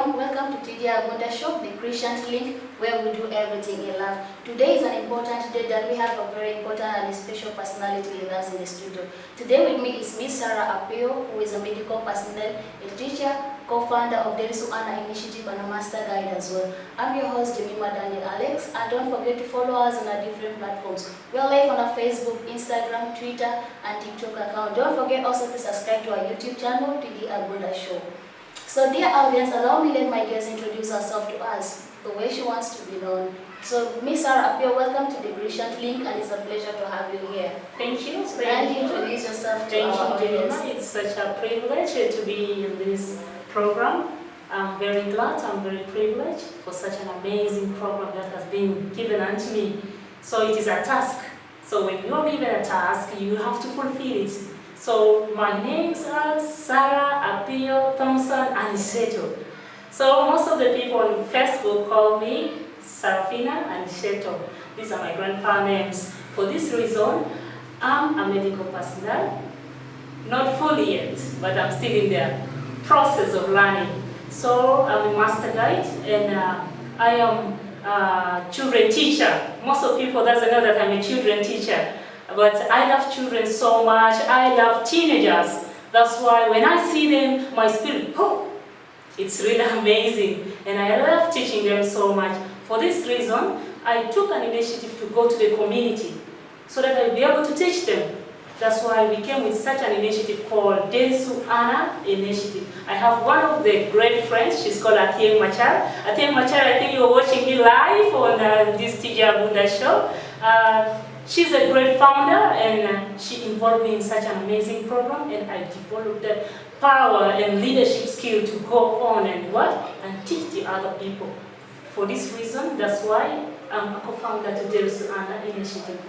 everyone, welcome to TJ Agunda Show, the Christian link where we do everything in love. Today is an important day that we have a very important and special personality with us in the studio. Today with me is Miss Sarah Apio, who is a medical personnel, a teacher, co-founder of Derisu Ana initiative and a master guide as well. I'm your host, Jemima Daniel Alex, and don't forget to follow us on our different platforms. We are live on our Facebook, Instagram, Twitter, and TikTok account. Don't forget also to subscribe to our YouTube channel, TJ Agunda Show. So dear audience, allow me let my guest introduce herself to us, the way she wants to be known. So Miss Sarah Apio, welcome to the Christian link, and it's a pleasure to have you here. Thank you. And introduce yourself to our audience. It's such a privilege to be in this program. I'm very glad, I'm very privileged for such an amazing program that has been given unto me. So it is a task. So when you are given a task, you have to fulfill it. So my names are Sarah Apio, Thompson, and Iseto. So most of the people on Facebook call me Sarafina and Iseto. These are my grandpa names. For this reason, I'm a medical personnel. Not fully yet, but I'm still in the process of learning. So I'm a master guide, and I am a children teacher. Most of people doesn't know that I'm a children teacher. But I love children so much. I love teenagers. That's why when I see them, my spirit, it's really amazing. And I love teaching them so much. For this reason, I took an initiative to go to the community so that I'll be able to teach them. That's why we came with such an initiative called Derisu Ana initiative. I have one of the great friends. She's called Atieng Machar. Atieng Machar, I think you're watching me live on this TJ Agunda show. She's a great founder, and she involved me in such an amazing program, and I developed the power and leadership skill to go on and teach the other people. For this reason, that's why I'm a co-founder to Derisu Ana initiative.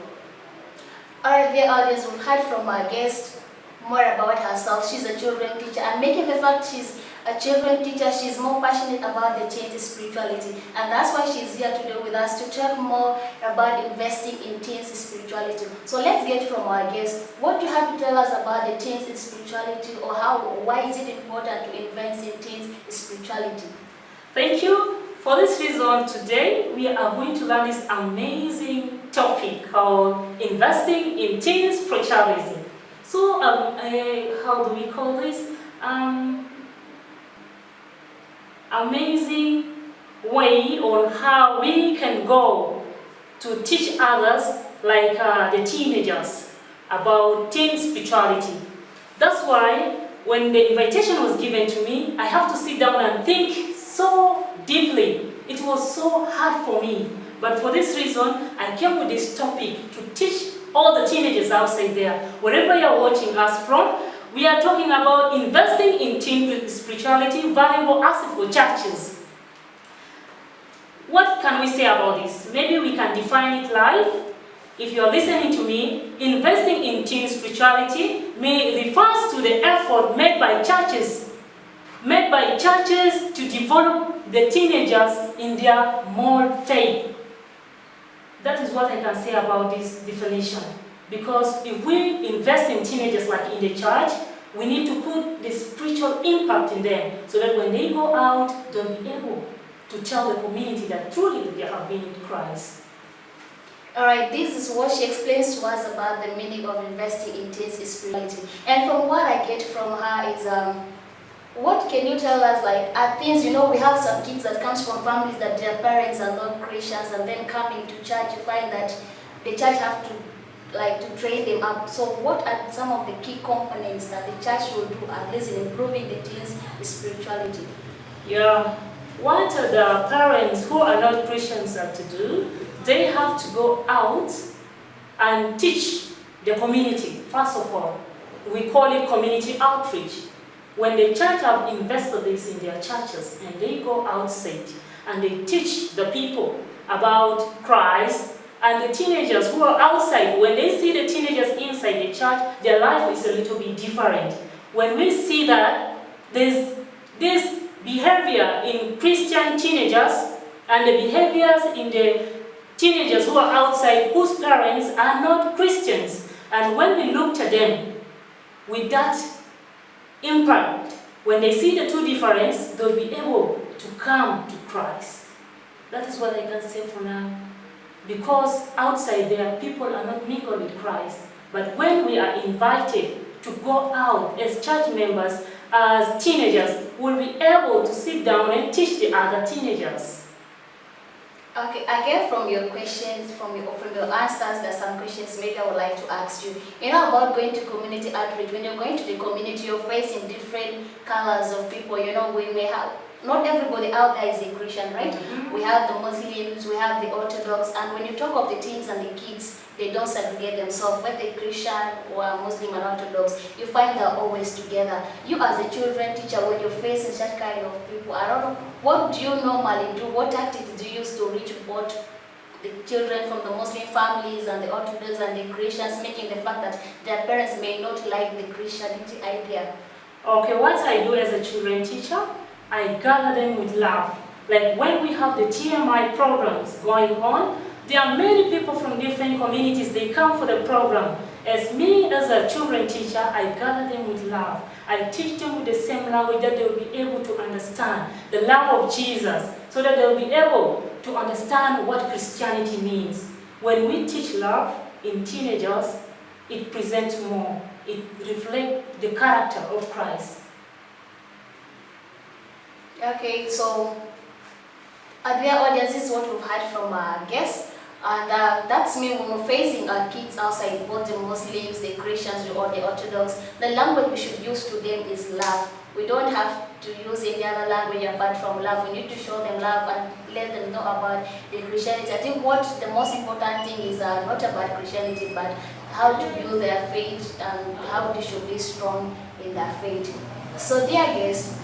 Alright, dear audience, we've heard from our guest more about herself. She's a children teacher, and making the fact she's a children teacher, she's more passionate about the teens' spirituality, and that's why she's here today with us to talk more about investing in teens' spirituality. So let's get from our guest. What do you have to tell us about the teens' spirituality, or why is it important to invest in teens' spirituality? Thank you. For this reason, today we are going to learn this amazing topic called investing in teens' spirituality. So, how do we call this? Amazing way on how we can go to teach others, like the teenagers, about teen spirituality. That's why when the invitation was given to me, I have to sit down and think so deeply. It was so hard for me. But for this reason, I came with this topic to teach all the teenagers outside there, wherever you're watching us from. We are talking about investing in teen spirituality, valuable asset for churches. What can we say about this? Maybe we can define it live. If you're listening to me, investing in teen spirituality refers to the effort made by churches to develop the teenagers in their moral faith. That is what I can say about this definition. Because if we invest in teenagers like in the church, we need to put the spiritual impact in them so that when they go out, they'll be able to tell the community that truly they have been in Christ. Alright, this is what she explains to us about the meaning of investing in teens' spirituality. And from what I get from her is, what can you tell us, like, at teens, we have some kids that comes from families that their parents are not Christians, and then coming to church, you find that the church have to train them up. So what are some of the key components that the church will do, at least in improving the teens' spirituality? Yeah, what the parents who are not Christians have to do, they have to go out and teach the community. First of all, we call it community outreach. When the church have invested this in their churches, and they go outside and they teach the people about Christ. And the teenagers who are outside, when they see the teenagers inside the church, their life is a little bit different. When we see that there's this behavior in Christian teenagers and the behaviors in the teenagers who are outside whose parents are not Christians, and when we look at them with that impact, when they see the two differences, they'll be able to come to Christ. That is what I can say for now. Because outside there, people are not mingled with Christ. But when we are invited to go out as church members, as teenagers, we'll be able to sit down and teach the other teenagers. Okay, again from your questions, from your answers, there's some questions maybe I would like to ask you. You know about going to community outreach. When you're going to the community, you're facing different colors of people. You know, we may have, not everybody out there is a Christian, right? Mm-hmm. We have the Muslims, we have the Orthodox, and when you talk of the teens and the kids, they don't segregate themselves, whether they're Christian or Muslim and Orthodox, you find they're always together. You as a children teacher, when you're facing such kind of people, I don't know, what do you normally do? What tactics do you use to reach both the children from the Muslim families and the Orthodox and the Christians, making the fact that their parents may not like the Christianity idea? Okay, what I do as a children teacher, I gather them with love. Like when we have the TMI programs going on, there are many people from different communities, they come for the program. As me, as a children teacher, I gather them with love. I teach them with the same language that they will be able to understand the love of Jesus, so that they will be able to understand what Christianity means. When we teach love in teenagers, it presents more. It reflects the character of Christ. Okay, so dear audience, this is what we've heard from our guests. And that's me when we're facing our kids outside, both the Muslims, the Christians, or the Orthodox. The language we should use to them is love. We don't have to use any other language apart from love. We need to show them love and let them know about the Christianity. I think what the most important thing is not about Christianity, but how to build their faith and how they should be strong in their faith. So dear guests,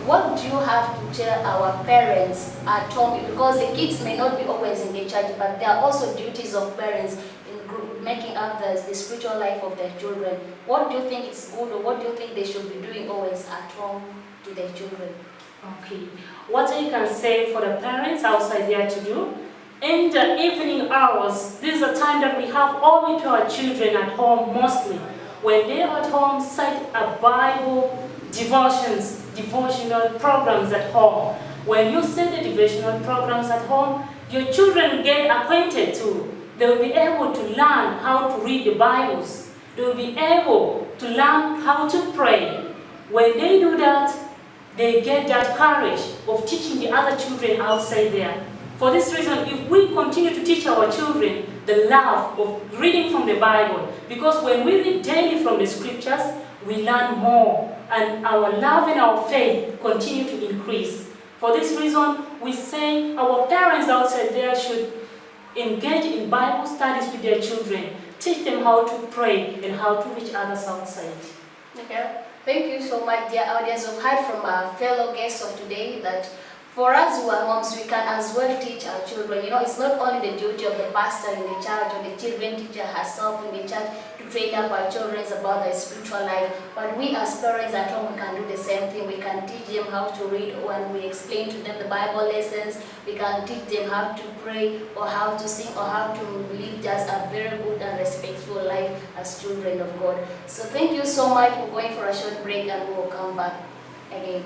what do you have to tell our parents at home? Because the kids may not be always in the church, but there are also duties of parents in making up the spiritual life of their children. What do you think is good, or what do you think they should be doing always at home to their children? Okay, what I can say for the parents outside there to do, in the evening hours, this is a time that we have all with our children at home mostly. When they're at home, cite a Bible, devotional programs at home. When you set the devotional programs at home, your children get acquainted to. They will be able to learn how to read the Bibles. They will be able to learn how to pray. When they do that, they get that courage of teaching the other children outside there. For this reason, if we continue to teach our children the love of reading from the Bible, because when we read daily from the scriptures, we learn more, and our love and our faith continue to increase. For this reason, we say our parents outside there should engage in Bible studies with their children, teach them how to pray and how to reach others outside. Okay. Thank you so much, dear audience. We've heard from our fellow guests of today that for us who are moms, we can as well teach our children. You know, it's not only the duty of the pastor in the church or the children teacher herself in the church to train up our children about their spiritual life, but we as parents at home, we can do the same thing. We can teach them how to read, when we explain to them the Bible lessons. We can teach them how to pray or how to sing or how to live just a very good and respectful life as children of God. So thank you so much. We're going for a short break and we will come back again.